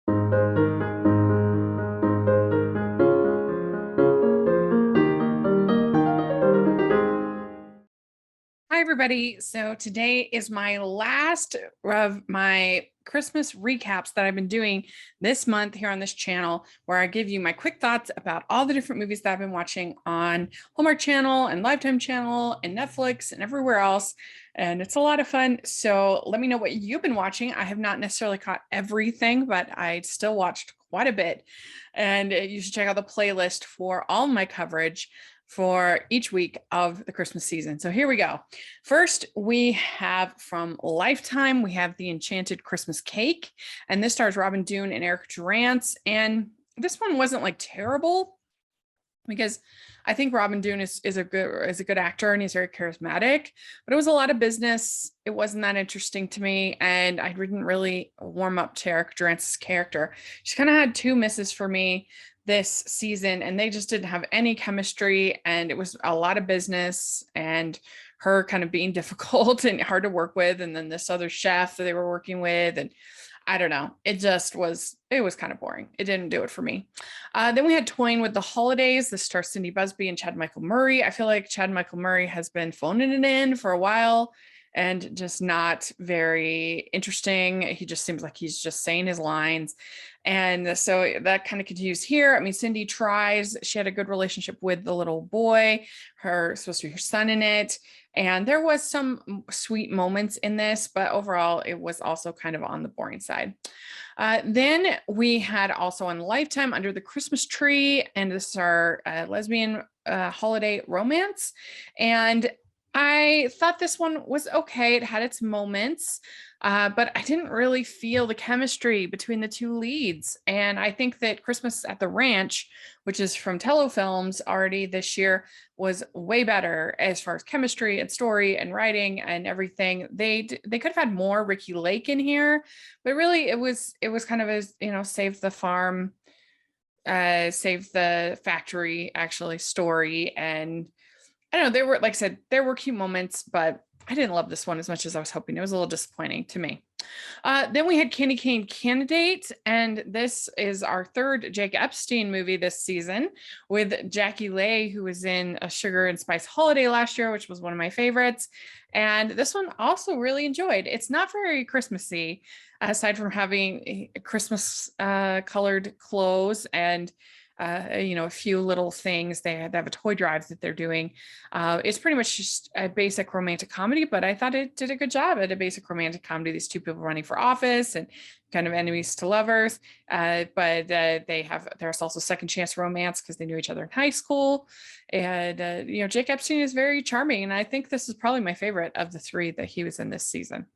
Hi, everybody. So today is my last of my Christmas recaps that I've been doing this month here on this channel, where I give you my quick thoughts about all the different movies that I've been watching on Hallmark Channel and Lifetime Channel and Netflix and everywhere else. And it's a lot of fun. So let me know what you've been watching. I have not necessarily caught everything, but I still watched quite a bit. And you should check out the playlist for all my coverage for each week of the Christmas season. So here we go. First, we have from Lifetime, we have The Enchanted Christmas Cake, and this stars Robin Dune and Eric Durance. And this one wasn't like terrible, because I think Robin Dune is a good actor and he's very charismatic, but it was a lot of business. It wasn't that interesting to me, and I didn't really warm up to Eric Durance's character. She kind of had two misses for me this season, and they just didn't have any chemistry, and it was a lot of business and her kind of being difficult and hard to work with, and then this other chef that they were working with, and I don't know. It was kind of boring. It didn't do it for me. Then we had Twain with the Holidays. This stars Cindy Busby and Chad Michael Murray. I feel like Chad Michael Murray has been phoning it in for a while and just not very interesting. He just seems like he's just saying his lines. And so that kind of continues here. I mean, Cindy tries. She had a good relationship with the little boy, supposed to be her son in it. And there was some sweet moments in this, but overall, it was also kind of on the boring side. Then we had also on Lifetime Under the Christmas Tree, and this is our lesbian holiday romance. And I thought this one was okay. It had its moments, but I didn't really feel the chemistry between the two leads. And I think that Christmas at the Ranch, which is from Tello Films already this year, was way better as far as chemistry and story and writing and everything. They could have had more Ricky Lake in here, but really it was kind of a, save the farm, save the factory actually story. And I don't know, there were, like I said, there were cute moments, but I didn't love this one as much as I was hoping. It was a little disappointing to me. Then we had Candy Cane Candidate, and this is our third Jake Epstein movie this season with Jackie Leigh, who was in A Sugar and Spice Holiday last year, which was one of my favorites. And this one also really enjoyed. It's not very Christmassy, aside from having Christmas colored clothes and a few little things. They have a toy drive that they're doing. It's pretty much just a basic romantic comedy, but I thought it did a good job at a basic romantic comedy. These two people running for office and kind of enemies to lovers. But there's also second chance romance because they knew each other in high school. And, Jake Epstein is very charming. And I think this is probably my favorite of the three that he was in this season.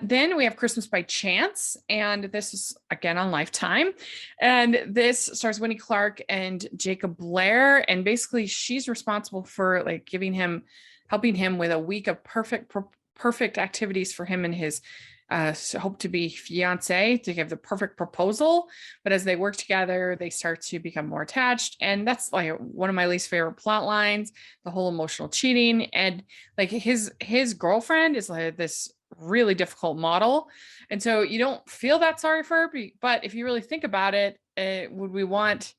Then we have Christmas by Chance, and this is again on Lifetime. And this stars Winnie Clark and Jacob Blair. And basically she's responsible for like helping him with a week of perfect activities for him and his hope to be fiance to give the perfect proposal. But as they work together, they start to become more attached. And that's like one of my least favorite plot lines, the whole emotional cheating. And like his girlfriend is like this really difficult model. And so you don't feel that sorry for her, but if you really think about it, would we want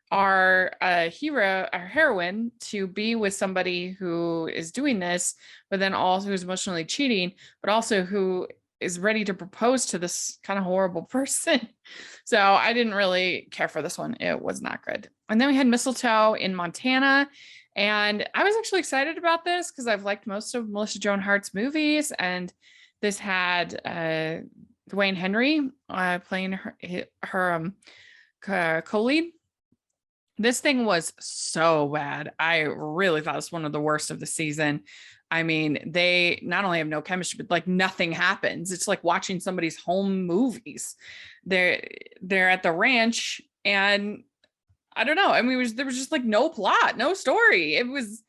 our heroine to be with somebody who is doing this, but then also who's emotionally cheating, but also who is ready to propose to this kind of horrible person? So I didn't really care for this one. It was not good. And then we had Mistletoe in Montana. And I was actually excited about this because I've liked most of Melissa Joan Hart's movies, and this had Dwayne Henry playing her co-lead. This thing was so bad. I really thought it was one of the worst of the season. I mean, they not only have no chemistry, but like nothing happens. It's like watching somebody's home movies. They're at the ranch, and I don't know. I mean, there was just like no plot, no story. It was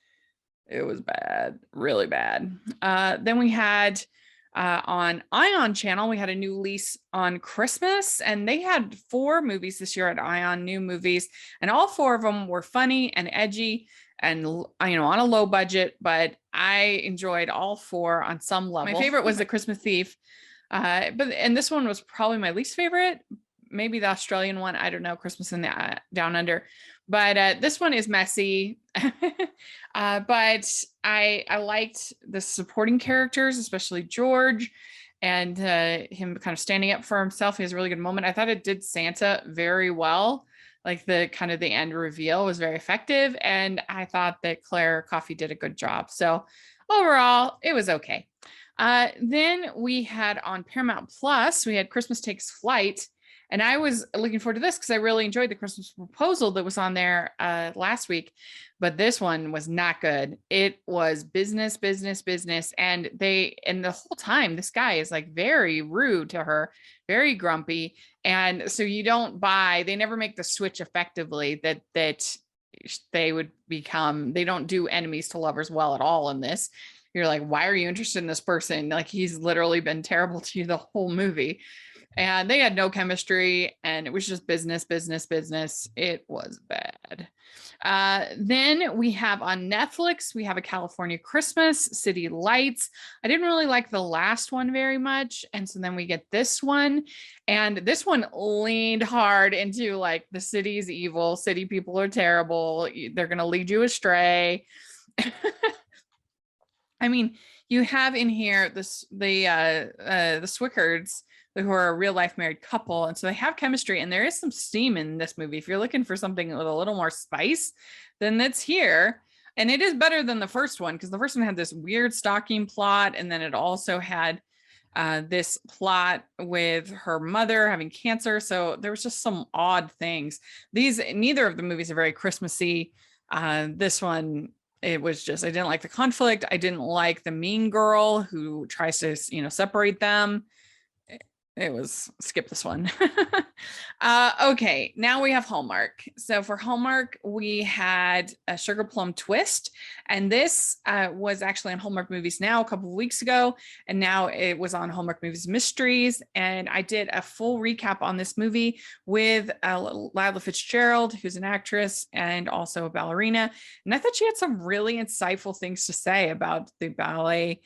bad, really bad. Then we had on Ion Channel, we had a new lease on Christmas, and they had 4 movies this year at Ion, new movies, and all 4 of them were funny and edgy and on a low budget, but I enjoyed all 4 on some level. My favorite was The Christmas Thief, and this one was probably my least favorite, maybe the Australian one. I don't know, Christmas in the Down Under. But this one is messy. But I liked the supporting characters, especially George, and him kind of standing up for himself. He has a really good moment. I thought it did Santa very well. Like the kind of the end reveal was very effective. And I thought that Claire Coffey did a good job. So overall, it was okay. Then we had on Paramount Plus, we had Christmas Takes Flight. And I was looking forward to this because I really enjoyed the Christmas Proposal that was on there last week. But this one was not good. It was business, business, business. And the whole time, this guy is like very rude to her, very grumpy. And so you don't buy, they never make the switch effectively that they would become, they don't do enemies to lovers well at all in this. You're like, why are you interested in this person? Like he's literally been terrible to you the whole movie. And they had no chemistry and it was just business, business, business. It was bad. Then we have on Netflix, we have A California Christmas, City Lights. I didn't really like the last one very much. And so then we get this one. And this one leaned hard into like the city's evil, city people are terrible. They're going to lead you astray. I mean, you have in here the Swickards, who are a real life married couple. And so they have chemistry and there is some steam in this movie. If you're looking for something with a little more spice, then that's here. And it is better than the first one because the first one had this weird stalking plot. And then it also had this plot with her mother having cancer. So there was just some odd things. Neither of the movies are very Christmassy. This one, it was just, I didn't like the conflict. I didn't like the mean girl who tries to, separate them. It was skip this one. Okay, now we have Hallmark. So for Hallmark, we had a Sugar Plum Twist, and this was actually on Hallmark Movies Now a couple of weeks ago, and now it was on Hallmark Movies Mysteries. And I did a full recap on this movie with Lila Fitzgerald, who's an actress and also a ballerina, and I thought she had some really insightful things to say about the ballet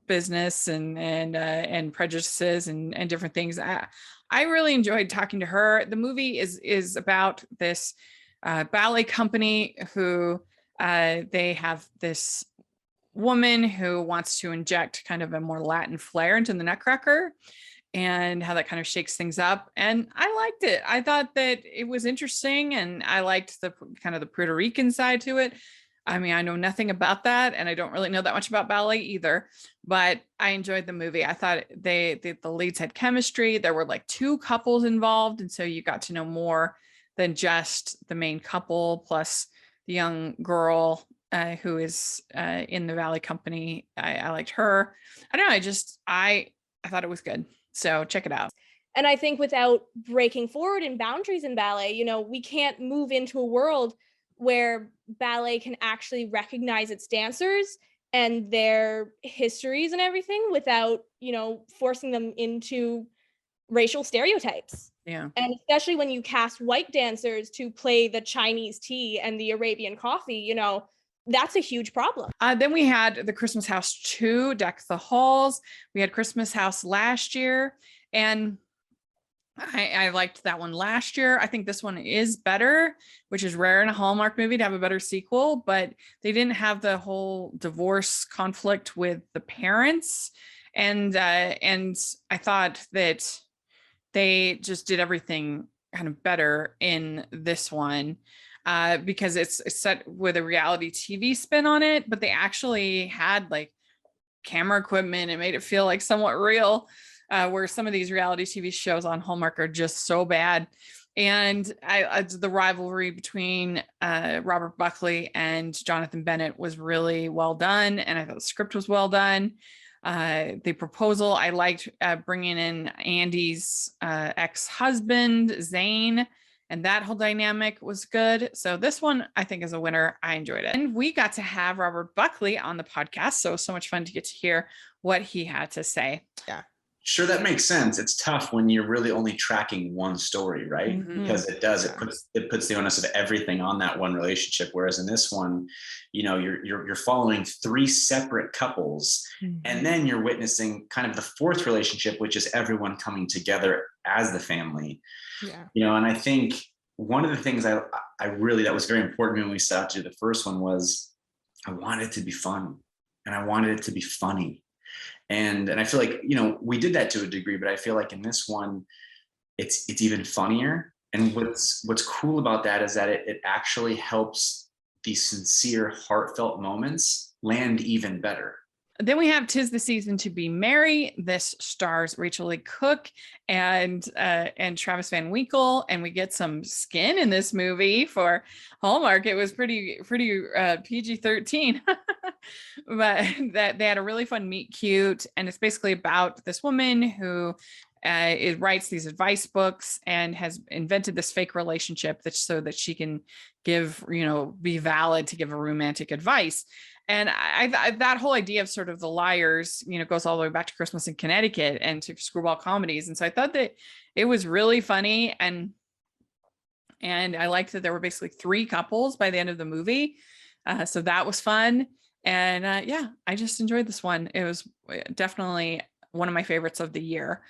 business and prejudices and different things. I really enjoyed talking to her. The movie is about this ballet company who they have this woman who wants to inject kind of a more Latin flair into the Nutcracker and how that kind of shakes things up. And I liked it. I thought that it was interesting and I liked the kind of the Puerto Rican side to it. I mean, I know nothing about that and I don't really know that much about ballet either, but I enjoyed the movie. I thought the leads had chemistry. There were like two couples involved. And so you got to know more than just the main couple plus the young girl who is in the ballet company. I liked her. I don't know. I thought it was good. So check it out. And I think without breaking forward in boundaries in ballet, we can't move into a world where ballet can actually recognize its dancers and their histories and everything without, forcing them into racial stereotypes. Yeah. And especially when you cast white dancers to play the Chinese tea and the Arabian coffee, that's a huge problem. Then we had the Christmas House 2, Deck the Halls. We had Christmas House last year, and I liked that one last year. I think this one is better, which is rare in a Hallmark movie to have a better sequel, but they didn't have the whole divorce conflict with the parents. And I thought that they just did everything kind of better in this one because it's set with a reality TV spin on it, but they actually had like camera equipment and made it feel like somewhat real. Where some of these reality TV shows on Hallmark are just so bad. And the rivalry between Robert Buckley and Jonathan Bennett was really well done. And I thought the script was well done. The proposal, I liked bringing in Andy's ex-husband, Zane, and that whole dynamic was good. So this one, I think, is a winner. I enjoyed it. And we got to have Robert Buckley on the podcast. So much fun to get to hear what he had to say. Yeah. Sure, that makes sense. It's tough when you're really only tracking one story, right? Mhm. Because it Yeah. puts the onus of everything on that one relationship. Whereas in this one, you're following three separate couples, and Mhm. then you're witnessing kind of the fourth relationship, which is everyone coming together as the family. Yeah. And I think one of the things I really that was very important when we set out to do the first one was I wanted it to be fun and I wanted it to be funny. And I feel like, we did that to a degree, but I feel like in this one, it's even funnier. And what's cool about that is that it actually helps these sincere, heartfelt moments land even better. Then we have "'Tis the Season to Be Merry." This stars Rachel Lee Cook and Travis Van Winkle, and we get some skin in this movie for Hallmark. It was pretty PG-13, but that they had a really fun meet cute, and it's basically about this woman who it writes these advice books and has invented this fake relationship that so that she can give, be valid to give a romantic advice. And that whole idea of sort of the liars, goes all the way back to Christmas in Connecticut and to screwball comedies. And so I thought that it was really funny, and I liked that there were basically three couples by the end of the movie. So that was fun. And yeah, I just enjoyed this one. It was definitely one of my favorites of the year.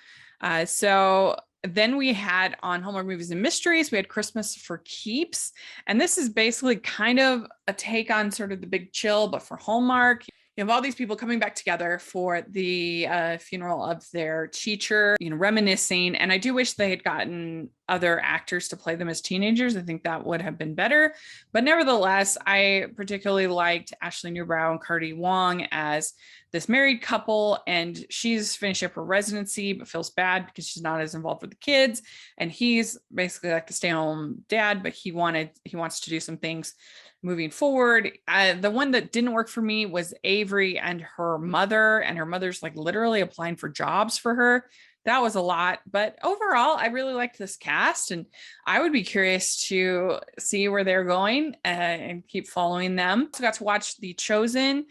So then we had on Hallmark Movies and Mysteries, we had Christmas for Keeps. And this is basically kind of a take on sort of The Big Chill, but for Hallmark. You have all these people coming back together for the funeral of their teacher, reminiscing. And I do wish they had gotten other actors to play them as teenagers. I think that would have been better. But nevertheless, I particularly liked Ashley Newbrow and Cardi Wong as this married couple, and she's finished up her residency but feels bad because she's not as involved with the kids, and he's basically like the stay-at-home dad, but he wants to do some things moving forward. The one that didn't work for me was Avery and her mother, and her mother's like literally applying for jobs for her. That was a lot, but overall, I really liked this cast, and I would be curious to see where they're going and keep following them. So, got to watch The Chosen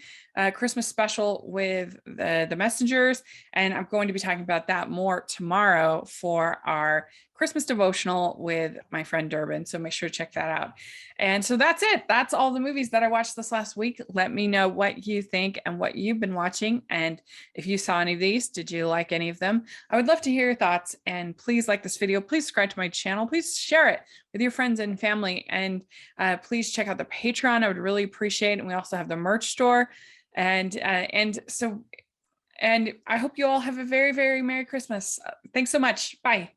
Christmas special with the Messengers, and I'm going to be talking about that more tomorrow for our Christmas devotional with my friend Durbin. So make sure to check that out. And so that's it. That's all the movies that I watched this last week. Let me know what you think and what you've been watching. And if you saw any of these, did you like any of them? I would love to hear your thoughts. And please like this video. Please subscribe to my channel. Please share it with your friends and family. And please check out the Patreon. I would really appreciate it. And we also have the merch store. And I hope you all have a very, very Merry Christmas. Thanks so much. Bye.